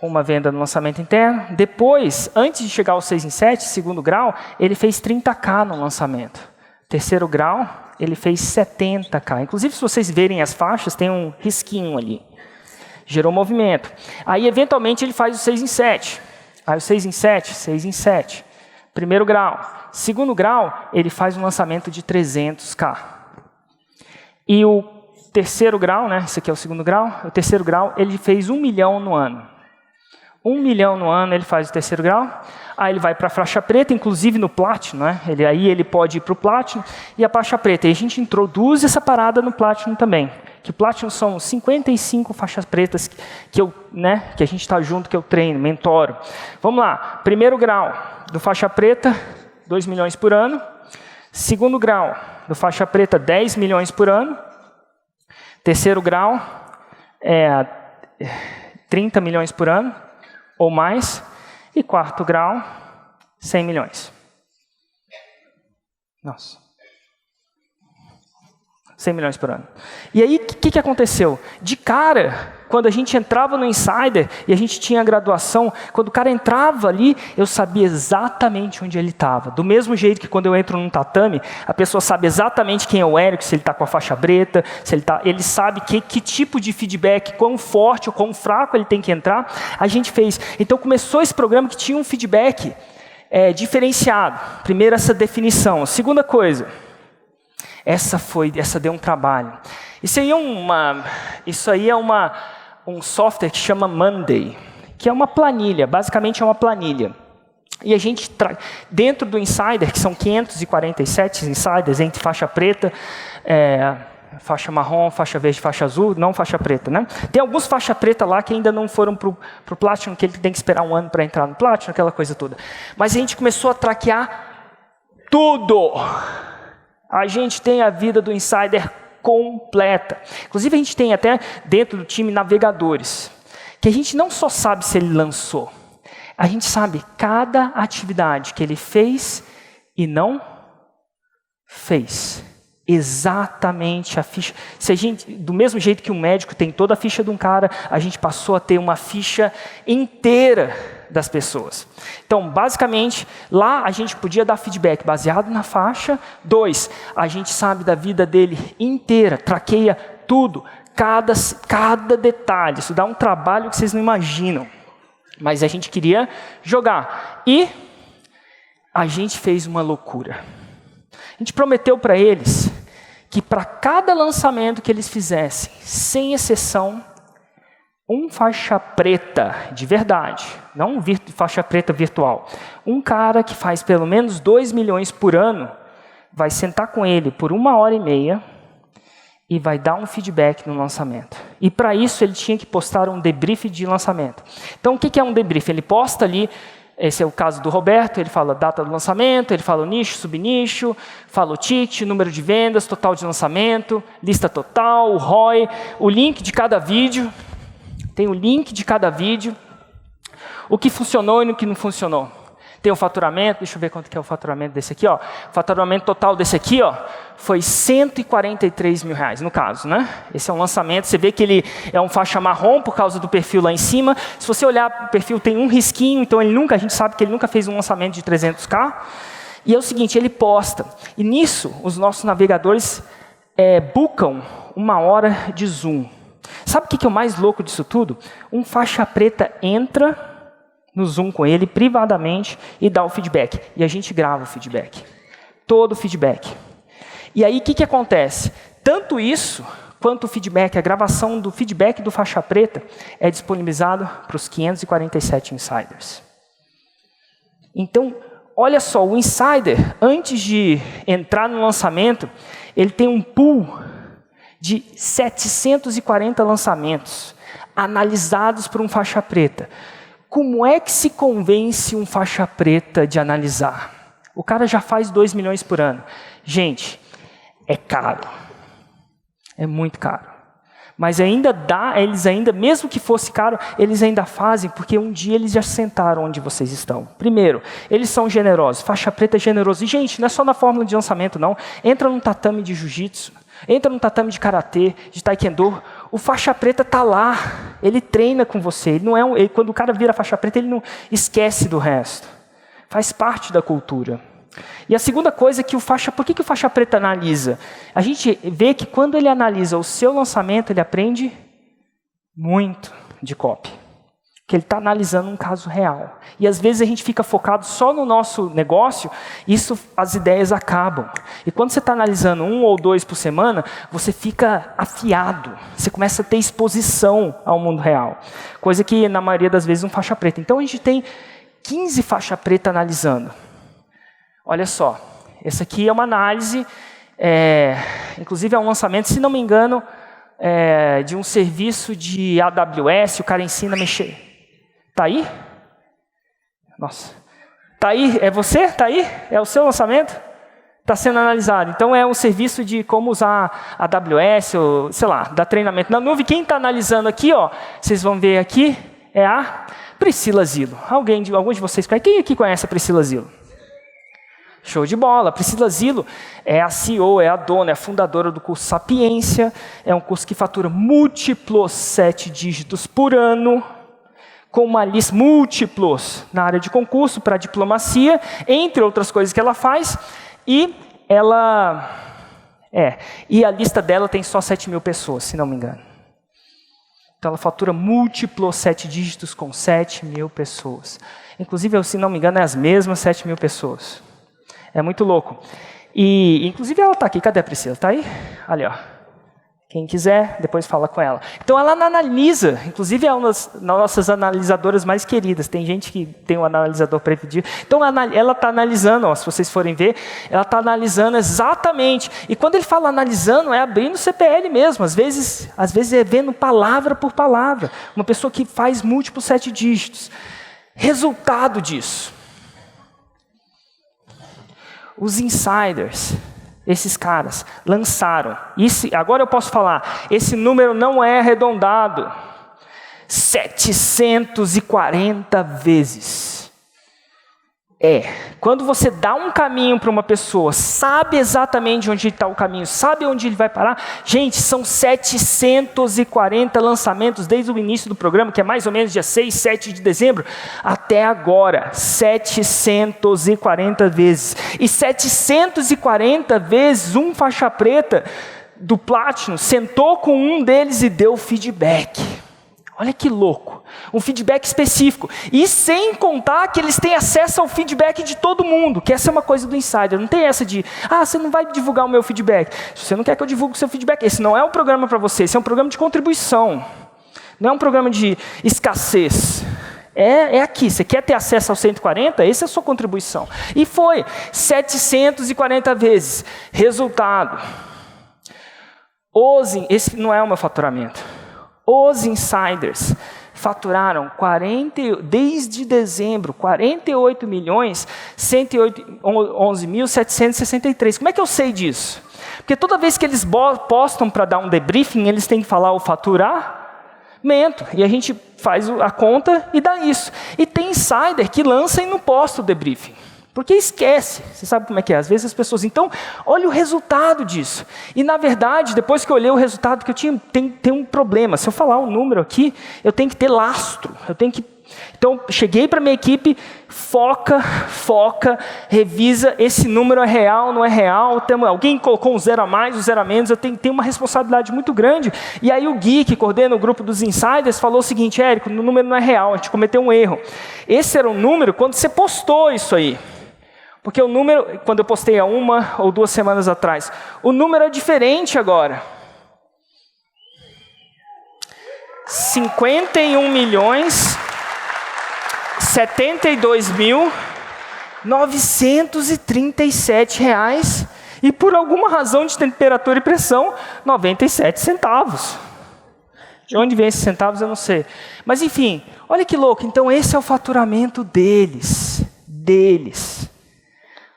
Speaker 1: uma venda no lançamento interno. Depois, antes de chegar ao 6 em 7, segundo grau, ele fez 30K no lançamento. Terceiro grau, ele fez 70K. Inclusive, se vocês verem as faixas, tem um risquinho ali. Gerou movimento. Aí, eventualmente, ele faz o 6 em 7. Aí, o 6 em 7, 6 em 7. Primeiro grau. Segundo grau, ele faz um lançamento de 300K. E o terceiro grau, né? Esse aqui é o segundo grau. O terceiro grau, ele fez 1 milhão no ano. 1 milhão no ano ele faz o terceiro grau. Aí ele vai para a faixa preta, inclusive no Platinum, né? Aí ele pode ir para o Platinum e a faixa preta. E a gente introduz essa parada no Platinum também. Que o Platinum são 55 faixas pretas que a gente está junto, que eu treino, mentoro. Vamos lá. Primeiro grau do faixa preta, 2 milhões por ano. Segundo grau do faixa preta, 10 milhões por ano. Terceiro grau, 30 milhões por ano ou mais. E quarto grau, 100 milhões. Nossa. 100 milhões por ano. E aí, o que aconteceu? De cara, quando a gente entrava no Insider e a gente tinha a graduação, quando o cara entrava ali, eu sabia exatamente onde ele estava. Do mesmo jeito que quando eu entro num tatame, a pessoa sabe exatamente quem é o Érico, se ele está com a faixa preta, se ele sabe que tipo de feedback, quão forte ou quão fraco ele tem que entrar. A gente fez. Então começou esse programa que tinha um feedback diferenciado. Primeiro, essa definição. Segunda coisa, essa deu um trabalho. Isso aí é um software que chama Monday, que é uma planilha, basicamente é uma planilha. E a gente, dentro do Insider, que são 547 Insiders, entre faixa preta, faixa marrom, faixa verde, faixa azul, não faixa preta, né? Tem alguns faixa preta lá que ainda não foram para o Platinum, que ele tem que esperar um ano para entrar no Platinum, aquela coisa toda. Mas a gente começou a traquear tudo. A gente tem a vida do Insider completa. Inclusive, a gente tem até dentro do time navegadores, que a gente não só sabe se ele lançou, a gente sabe cada atividade que ele fez e não fez. Exatamente a ficha. Se a gente, do mesmo jeito que um médico tem toda a ficha de um cara, a gente passou a ter uma ficha inteira das pessoas. Então, basicamente, lá a gente podia dar feedback baseado na faixa. 2, a gente sabe da vida dele inteira, traqueia tudo, cada detalhe. Isso dá um trabalho que vocês não imaginam. Mas a gente queria jogar. E a gente fez uma loucura. A gente prometeu para eles que para cada lançamento que eles fizessem, sem exceção, um faixa preta de verdade, não faixa preta virtual, um cara que faz pelo menos 2 milhões por ano, vai sentar com ele por 1h30 e vai dar um feedback no lançamento. E para isso ele tinha que postar um debrief de lançamento. Então o que é um debrief? Ele posta ali. Esse é o caso do Roberto, ele fala a data do lançamento, ele fala o nicho, subnicho, fala o ticket, número de vendas, total de lançamento, lista total, o ROI, o link de cada vídeo, tem o link de cada vídeo, o que funcionou e o que não funcionou. Tem o faturamento, deixa eu ver quanto que é o faturamento desse aqui, ó. O faturamento total desse aqui, ó, foi R$143 mil, no caso, né? Esse é um lançamento, você vê que ele é um faixa marrom por causa do perfil lá em cima. Se você olhar o perfil, tem um risquinho, então a gente sabe que ele nunca fez um lançamento de 300K. E é o seguinte, ele posta. E nisso, os nossos navegadores bookam 1 hora de Zoom. Sabe o que é o mais louco disso tudo? Um faixa preta entra no Zoom com ele, privadamente, e dá o feedback. E a gente grava o feedback. Todo o feedback. E aí, o que acontece? Tanto isso, quanto o feedback, a gravação do feedback do faixa preta, é disponibilizado para os 547 Insiders. Então, olha só, o Insider, antes de entrar no lançamento, ele tem um pool de 740 lançamentos, analisados por um faixa preta. Como é que se convence um faixa preta de analisar? O cara já faz 2 milhões por ano. Gente, é caro. É muito caro. Mas mesmo que fosse caro, eles ainda fazem, porque um dia eles já sentaram onde vocês estão. Primeiro, eles são generosos. Faixa preta é generoso. E, gente, não é só na fórmula de lançamento, não. Entra num tatame de jiu-jitsu, entra num tatame de karatê, de taekwondo. O faixa preta está lá, ele treina com você. Quando o cara vira faixa preta, ele não esquece do resto. Faz parte da cultura. E a segunda coisa é que por que o faixa preta analisa? A gente vê que quando ele analisa o seu lançamento, ele aprende muito de copy. Que ele está analisando um caso real. E às vezes a gente fica focado só no nosso negócio, as ideias acabam. E quando você está analisando 1 ou 2 por semana, você fica afiado. Você começa a ter exposição ao mundo real. Coisa que na maioria das vezes um faixa preta. Então a gente tem 15 faixa preta analisando. Olha só, essa aqui é uma análise, inclusive é um lançamento, se não me engano, de um serviço de AWS, o cara ensina a mexer. Tá aí? Nossa. Tá aí? É você? Tá aí? É o seu lançamento? Está sendo analisado. Então, é um serviço de como usar AWS, ou, sei lá, dar treinamento na nuvem. Quem está analisando aqui, ó, vocês vão ver aqui, é a Priscila Zilo. Alguns de vocês conhecem? Quem aqui conhece a Priscila Zilo? Show de bola. Priscila Zilo é a CEO, é a dona, é a fundadora do curso Sapiência. É um curso que fatura múltiplos 7 dígitos por ano, com uma lista múltiplos na área de concurso para diplomacia, entre outras coisas que ela faz. E a lista dela tem só 7 mil pessoas, se não me engano. Então ela fatura múltiplos 7 dígitos com 7 mil pessoas. Inclusive, se não me engano, é as mesmas 7 mil pessoas. É muito louco. E, inclusive, ela está aqui. Cadê a Priscila? Está aí? Ali, ó. Quem quiser, depois fala com ela. Então, ela analisa. Inclusive, é uma das nossas analisadoras mais queridas. Tem gente que tem um analisador preferido. Então, ela está analisando, ó, se vocês forem ver, ela está analisando exatamente. E quando ele fala analisando, é abrindo o CPL mesmo. Às vezes é vendo palavra por palavra. Uma pessoa que faz múltiplos 7 dígitos. Resultado disso. Os insiders, esses caras, lançaram. Agora eu posso falar, esse número não é arredondado. 740 vezes. Quando você dá um caminho para uma pessoa, sabe exatamente onde está o caminho, sabe onde ele vai parar. Gente, são 740 lançamentos desde o início do programa, que é mais ou menos dia 6, 7 de dezembro, até agora. 740 vezes. E 740 vezes um faixa preta do Platinum sentou com um deles e deu feedback. Olha que louco, um feedback específico. E sem contar que eles têm acesso ao feedback de todo mundo, que essa é uma coisa do Insider. Não tem essa de, você não vai divulgar o meu feedback. Se você não quer que eu divulgue o seu feedback, esse não é um programa para você, esse é um programa de contribuição. Não é um programa de escassez. É aqui, você quer ter acesso aos 140? Essa é a sua contribuição. E foi 740 vezes. Resultado. Esse não é o meu faturamento. Os insiders faturaram desde dezembro, 48.111.763. Como é que eu sei disso? Porque toda vez que eles postam para dar um debriefing, eles têm que falar o faturamento. E a gente faz a conta e dá isso. E tem insider que lança e não posta o debriefing. Porque esquece, você sabe como é que é, às vezes as pessoas... Então, olha o resultado disso. E, na verdade, depois que eu olhei o resultado, que eu tem um problema. Se eu falar um número aqui, eu tenho que ter lastro. Então, cheguei para a minha equipe, foca, revisa, esse número é real, não é real. Alguém colocou um 0 a mais, um 0 a menos, eu tenho uma responsabilidade muito grande. E aí o Gui, que coordena o grupo dos insiders, falou o seguinte: Érico, o número não é real, a gente cometeu um erro. Esse era o número quando você postou isso aí. Porque o número, quando eu postei há 1 ou 2 semanas atrás, o número é diferente agora. 51.072.937 reais e por alguma razão de temperatura e pressão, 97 centavos. De onde vem esses centavos eu não sei. Mas enfim, olha que louco. Então esse é o faturamento deles.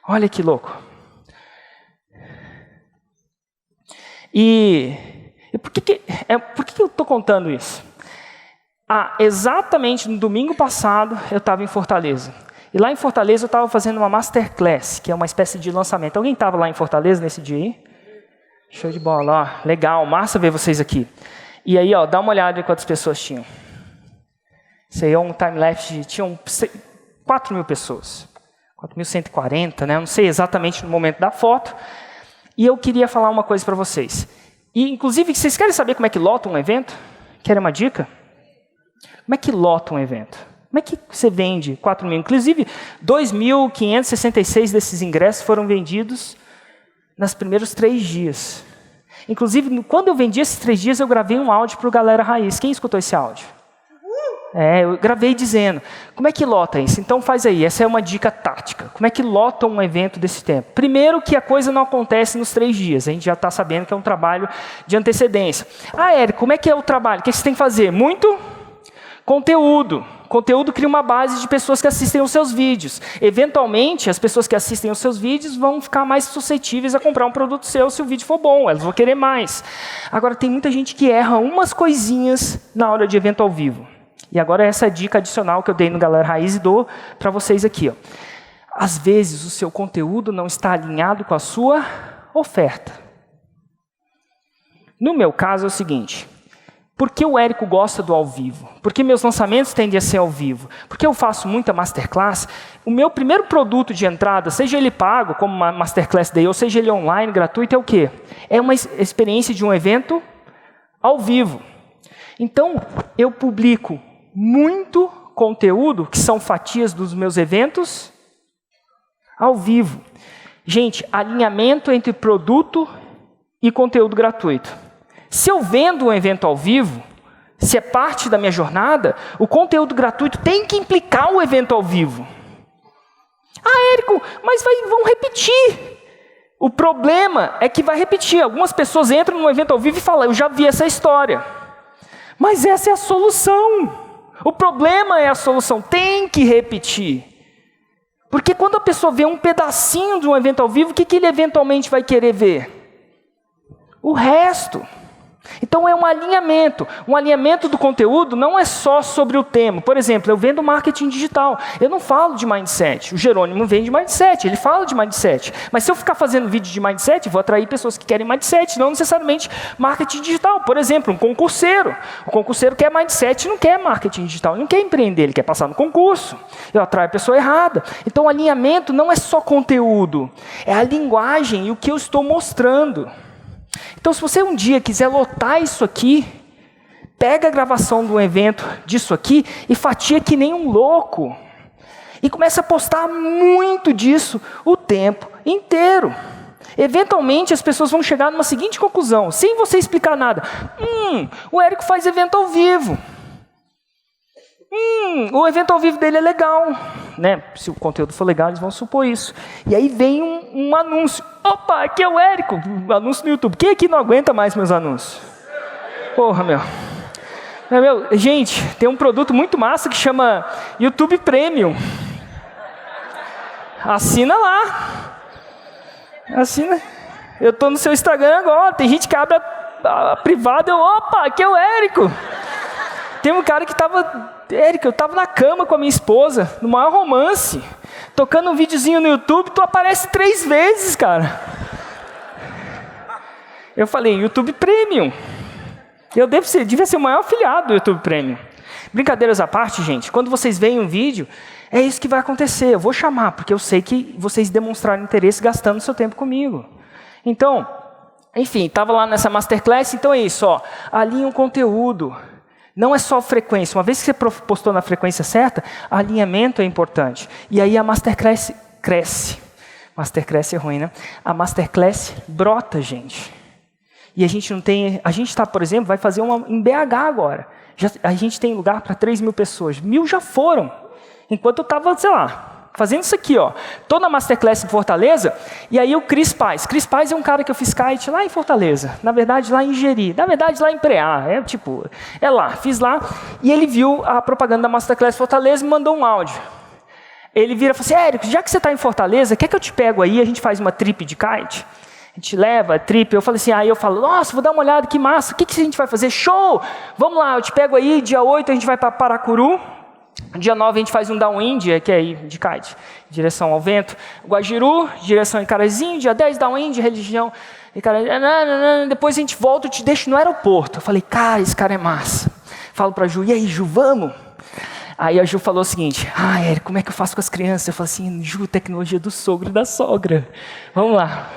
Speaker 1: Olha que louco. E por que eu estou contando isso? Exatamente no domingo passado, eu estava em Fortaleza. E lá em Fortaleza eu estava fazendo uma masterclass, que é uma espécie de lançamento. Alguém estava lá em Fortaleza nesse dia aí? Show de bola, ó. Legal, massa ver vocês aqui. E aí, ó, dá uma olhada em quantas pessoas tinham. Isso aí é um time-lapse, tinham 4 mil pessoas. 4.140, né? Eu não sei exatamente no momento da foto. E eu queria falar uma coisa para vocês. E, inclusive, vocês querem saber como é que lota um evento? Querem uma dica? Como é que lota um evento? Como é que você vende 4 mil? Inclusive, 2.566 desses ingressos foram vendidos nos primeiros 3 dias. Inclusive, quando eu vendi esses 3 dias, eu gravei um áudio para o Galera Raiz. Quem escutou esse áudio? Eu gravei dizendo, como é que lota isso? Então faz aí, essa é uma dica tática. Como é que lota um evento desse tempo? Primeiro que a coisa não acontece nos 3 dias, a gente já está sabendo que é um trabalho de antecedência. Érico, como é que é o trabalho? O que você tem que fazer? Muito conteúdo. Conteúdo cria uma base de pessoas que assistem os seus vídeos. Eventualmente, as pessoas que assistem os seus vídeos vão ficar mais suscetíveis a comprar um produto seu se o vídeo for bom, elas vão querer mais. Agora, tem muita gente que erra umas coisinhas na hora de evento ao vivo. E agora essa é a dica adicional que eu dei no Galera Raiz e dou para vocês aqui. Ó. às vezes o seu conteúdo não está alinhado com a sua oferta. No meu caso é o seguinte: por que o Érico gosta do ao vivo? Por que meus lançamentos tendem a ser ao vivo? Porque eu faço muita masterclass. O meu primeiro produto de entrada, seja ele pago, como uma masterclass daí, ou seja ele online, gratuito, é o quê? É uma experiência de um evento ao vivo. Então, eu publico muito conteúdo, que são fatias dos meus eventos, ao vivo. Gente, alinhamento entre produto e conteúdo gratuito. Se eu vendo um evento ao vivo, se é parte da minha jornada, o conteúdo gratuito tem que implicar o evento ao vivo. Ah, Érico, mas vão repetir. O problema é que vai repetir. Algumas pessoas entram no evento ao vivo e falam, eu já vi essa história. Mas essa é a solução. O problema é a solução. Tem que repetir. Porque quando a pessoa vê um pedacinho de um evento ao vivo, o que ele eventualmente vai querer ver? O resto. Então é um alinhamento. Um alinhamento do conteúdo não é só sobre o tema. Por exemplo, eu vendo marketing digital. Eu não falo de mindset. O Jerônimo vende mindset, ele fala de mindset. Mas se eu ficar fazendo vídeo de mindset, vou atrair pessoas que querem mindset, não necessariamente marketing digital. Por exemplo, um concurseiro. O concurseiro quer mindset, não quer marketing digital, ele não quer empreender, ele quer passar no concurso. Eu atraio a pessoa errada. Então o alinhamento não é só conteúdo, é a linguagem e o que eu estou mostrando. Então, se você um dia quiser lotar isso aqui, pega a gravação de um evento disso aqui e fatia que nem um louco. E começa a postar muito disso o tempo inteiro. Eventualmente, as pessoas vão chegar numa seguinte conclusão, sem você explicar nada. O Érico faz evento ao vivo. O evento ao vivo dele é legal. Né? Se o conteúdo for legal, eles vão supor isso. E aí vem um anúncio. Opa, aqui é o Érico. Anúncio no YouTube. Quem aqui não aguenta mais meus anúncios? Porra, meu. Gente, tem um produto muito massa que chama YouTube Premium. Assina lá. Assina. Eu estou no seu Instagram agora. Tem gente que abre a privada. Opa, aqui é o Érico. Tem um cara que estava... Érico, eu estava na cama com a minha esposa, no maior romance, tocando um videozinho no YouTube, tu aparece 3 vezes, cara. Eu falei, YouTube Premium. Eu devia ser o maior afiliado do YouTube Premium. Brincadeiras à parte, gente, quando vocês veem um vídeo, é isso que vai acontecer. Eu vou chamar, porque eu sei que vocês demonstraram interesse gastando seu tempo comigo. Então, enfim, estava lá nessa masterclass, então é isso, ó, alinha um conteúdo. Não é só frequência. Uma vez que você postou na frequência certa, alinhamento é importante. E aí a masterclass cresce. Masterclass é ruim, né? A masterclass brota, gente. E a gente não tem... A gente está, por exemplo, vai fazer uma em BH agora. A gente tem lugar para 3.000 pessoas. 1.000 já foram. Enquanto eu estava, sei lá, fazendo isso aqui, ó. Estou na masterclass em Fortaleza, e aí o Cris Paz. Cris Paz é um cara que eu fiz kite lá em Fortaleza. Na verdade, lá em Jeri. Na verdade, lá em Preá. É lá. Fiz lá. E ele viu a propaganda da masterclass em Fortaleza e me mandou um áudio. Ele vira e fala assim, Érico, já que você está em Fortaleza, quer que eu te pego aí? A gente faz uma trip de kite? A gente leva a trip. Eu falei assim, aí eu falo, nossa, vou dar uma olhada, que massa. O que a gente vai fazer? Show! Vamos lá, eu te pego aí. Dia 8 a gente vai para Paracuru. Dia 9 a gente faz um downwind, que é ir de kite, direção ao vento. Guajiru, direção Icarazinho. Dia 10, downwind, religião. Depois a gente volta e te deixa no aeroporto. Eu falei, cara, esse cara é massa. Falo para a Ju, e aí, Ju, vamos? Aí a Ju falou o seguinte, Érico, como é que eu faço com as crianças? Eu falei assim, Ju, tecnologia do sogro e da sogra. Vamos lá.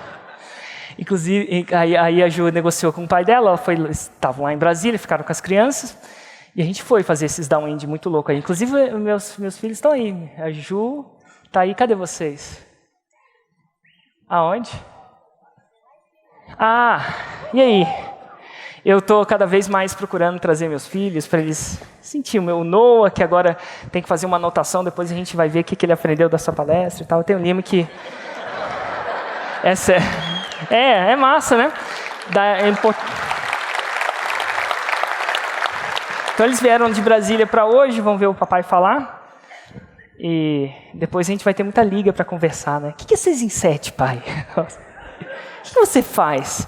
Speaker 1: Inclusive, aí a Ju negociou com o pai dela, estavam lá em Brasília, ficaram com as crianças. E a gente foi fazer esses downwind muito loucos aí. Inclusive, meus filhos estão aí. A Ju está aí. Cadê vocês? Aonde? E aí? Eu estou cada vez mais procurando trazer meus filhos para eles sentir o meu Noah, que agora tem que fazer uma anotação, depois a gente vai ver o que ele aprendeu da sua palestra e tal. Tem um Lima que... Essa é massa, né? Então eles vieram de Brasília para hoje, vão ver o papai falar. E depois a gente vai ter muita liga para conversar, né? O que é 6 em 7, pai? O que você faz?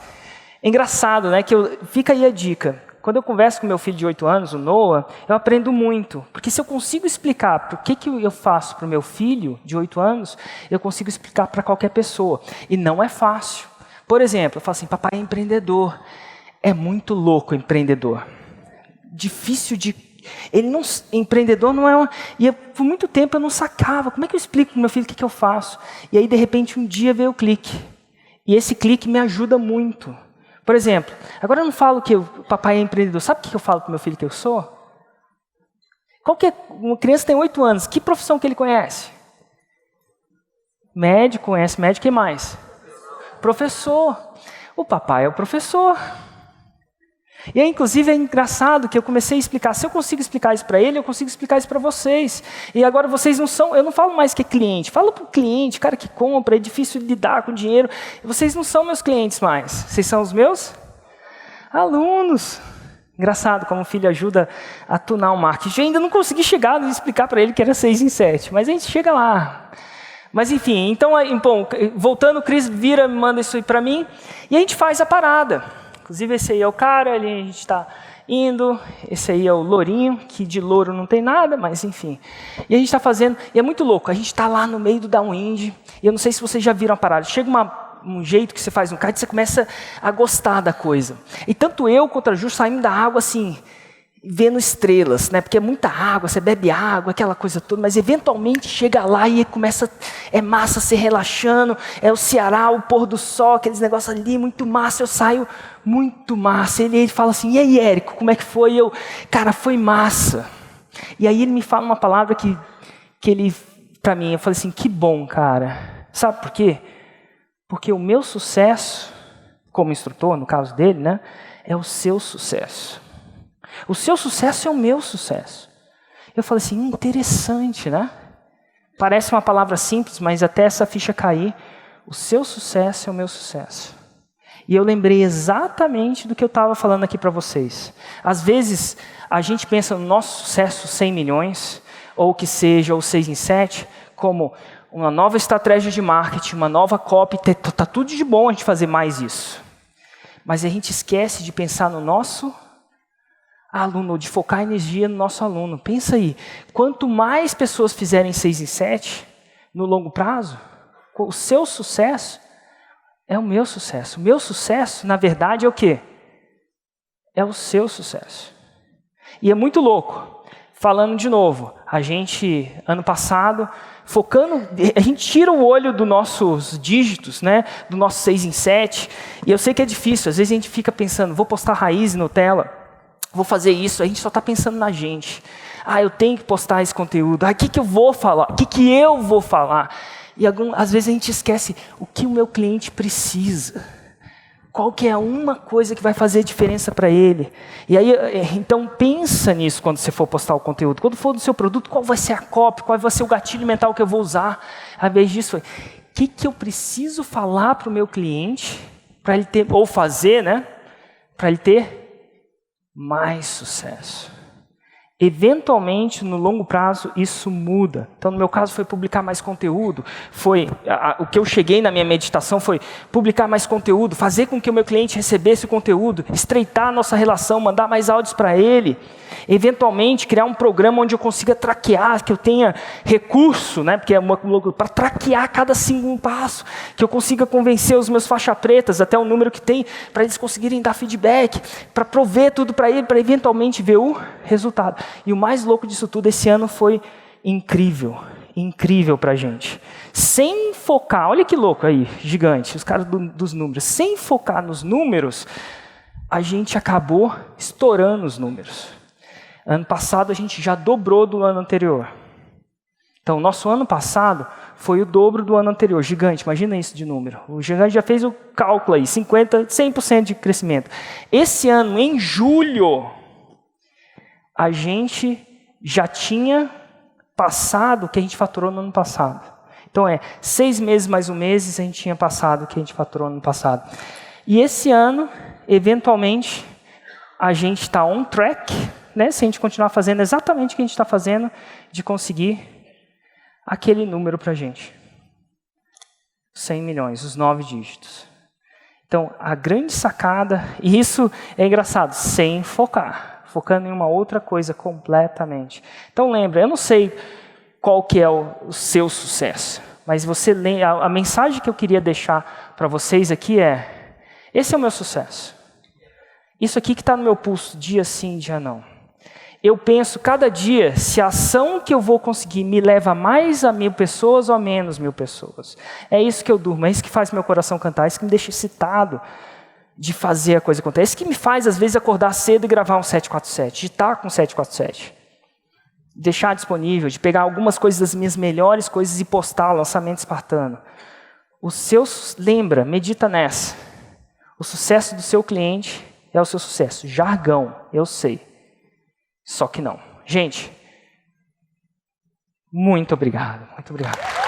Speaker 1: É engraçado, né? Fica aí a dica. quando eu converso com meu filho de 8 anos, o Noah, eu aprendo muito. Porque se eu consigo explicar por que eu faço para o meu filho de 8 anos, eu consigo explicar para qualquer pessoa. E não é fácil. Por exemplo, eu falo assim, papai é empreendedor. É muito louco empreendedor. Difícil de... empreendedor não é uma... E por muito tempo eu não sacava. Como é que eu explico para o meu filho o que eu faço? E aí, de repente, um dia veio o clique. E esse clique me ajuda muito. Por exemplo, agora eu não falo que o papai é empreendedor. Sabe o que eu falo para o meu filho que eu sou? Uma criança tem 8 anos. Que profissão que ele conhece? Médico, conhece médico, e mais? Professor. O papai é o professor. E aí, inclusive, é engraçado que eu comecei a explicar. Se eu consigo explicar isso para ele, eu consigo explicar isso para vocês. E agora vocês não são... Eu não falo mais que é cliente. Falo para o cliente, cara que compra, é difícil lidar com dinheiro. Vocês não são meus clientes mais. Vocês são os meus alunos. Engraçado como o filho ajuda a tunar o marketing. Eu ainda não consegui chegar e explicar para ele que era 6 em 7. Mas a gente chega lá. Mas enfim, então, bom, voltando, o Cris vira, manda isso aí para mim. E a gente faz a parada. Inclusive, esse aí é o cara, ali a gente está indo. Esse aí é o lourinho, que de louro não tem nada, mas enfim. E a gente está fazendo, e é muito louco, a gente está lá no meio do downwind, e eu não sei se vocês já viram a parada. Chega um jeito que você faz um kite, você começa a gostar da coisa. E tanto eu quanto a Ju saímos da água assim, vendo estrelas, né? Porque é muita água, você bebe água, aquela coisa toda, mas eventualmente chega lá e começa, é massa se relaxando, é o Ceará, o pôr do sol, aqueles negócios ali, muito massa, eu saio muito massa. Ele fala assim, e aí, Érico, como é que foi? Eu, cara, foi massa. E aí ele me fala uma palavra que ele, para mim, eu falei assim, que bom, cara. Sabe por quê? Porque o meu sucesso, como instrutor, no caso dele, né, é o seu sucesso. O seu sucesso é o meu sucesso. Eu falei assim, interessante, né? Parece uma palavra simples, mas até essa ficha cair, o seu sucesso é o meu sucesso. E eu lembrei exatamente do que eu estava falando aqui para vocês. Às vezes, a gente pensa no nosso sucesso 100 milhões, ou que seja o 6 em 7, como uma nova estratégia de marketing, uma nova copy, está tudo de bom a gente fazer mais isso. Mas a gente esquece de pensar no nosso aluno, de focar a energia no nosso aluno. Pensa aí, quanto mais pessoas fizerem 6 em 7, no longo prazo, o seu sucesso é o meu sucesso. O meu sucesso, na verdade, é o quê? É o seu sucesso. E é muito louco. Falando de novo, a gente, ano passado, focando, a gente tira o olho dos nossos dígitos, né? Do nosso 6 em 7, e eu sei que é difícil, às vezes a gente fica pensando, vou postar raiz e Nutella, vou fazer isso, a gente só está pensando na gente. Eu tenho que postar esse conteúdo. O que eu vou falar? O que eu vou falar? E às vezes a gente esquece o que o meu cliente precisa. Qual que é uma coisa que vai fazer diferença para ele? E aí, então pensa nisso quando você for postar o conteúdo. Quando for do seu produto, qual vai ser a copy? Qual vai ser o gatilho mental que eu vou usar? Ao invés disso, o que eu preciso falar para o meu cliente para ele ter, ou fazer, né? Para ele ter mais sucesso. Eventualmente, no longo prazo, isso muda. Então, no meu caso, foi publicar mais conteúdo. O que eu cheguei na minha meditação foi publicar mais conteúdo, fazer com que o meu cliente recebesse o conteúdo, estreitar a nossa relação, mandar mais áudios para ele. Eventualmente, criar um programa onde eu consiga traquear, que eu tenha recurso, né, porque é para traquear cada segundo passo, que eu consiga convencer os meus faixa pretas, até o número que tem, para eles conseguirem dar feedback, para prover tudo para ele, para eventualmente ver o resultado. E o mais louco disso tudo, esse ano foi incrível para a gente. Sem focar, olha que louco aí, gigante, os caras dos números. Sem focar nos números, a gente acabou estourando os números. Ano passado a gente já dobrou do ano anterior. Então, nosso ano passado foi o dobro do ano anterior. Gigante, imagina isso de número. O gigante já fez o cálculo aí, 100% de crescimento. Esse ano, em julho, a gente já tinha passado o que a gente faturou no ano passado. Então, 6 meses mais um mês, a gente tinha passado o que a gente faturou no ano passado. E esse ano, eventualmente, a gente está on track, né, se a gente continuar fazendo exatamente o que a gente está fazendo, de conseguir aquele número para a gente. 100 milhões, os 9 dígitos. Então, a grande sacada, e isso é engraçado, sem focar, focando em uma outra coisa completamente. Então, lembra, eu não sei qual que é o seu sucesso, mas você a mensagem que eu queria deixar para vocês aqui é: esse é o meu sucesso. Isso aqui que está no meu pulso, dia sim, dia não. Eu penso cada dia se a ação que eu vou conseguir me leva mais a 1000 pessoas ou a menos 1000 pessoas. É isso que eu durmo, é isso que faz meu coração cantar, é isso que me deixa excitado de fazer a coisa acontecer. É isso que me faz, às vezes, acordar cedo e gravar um 747, de estar com 747. Deixar disponível, de pegar algumas coisas das minhas melhores coisas e postar, lançamento espartano. Lembra, medita nessa. O sucesso do seu cliente é o seu sucesso. Jargão, eu sei. Só que não. Gente, muito obrigado. Muito obrigado.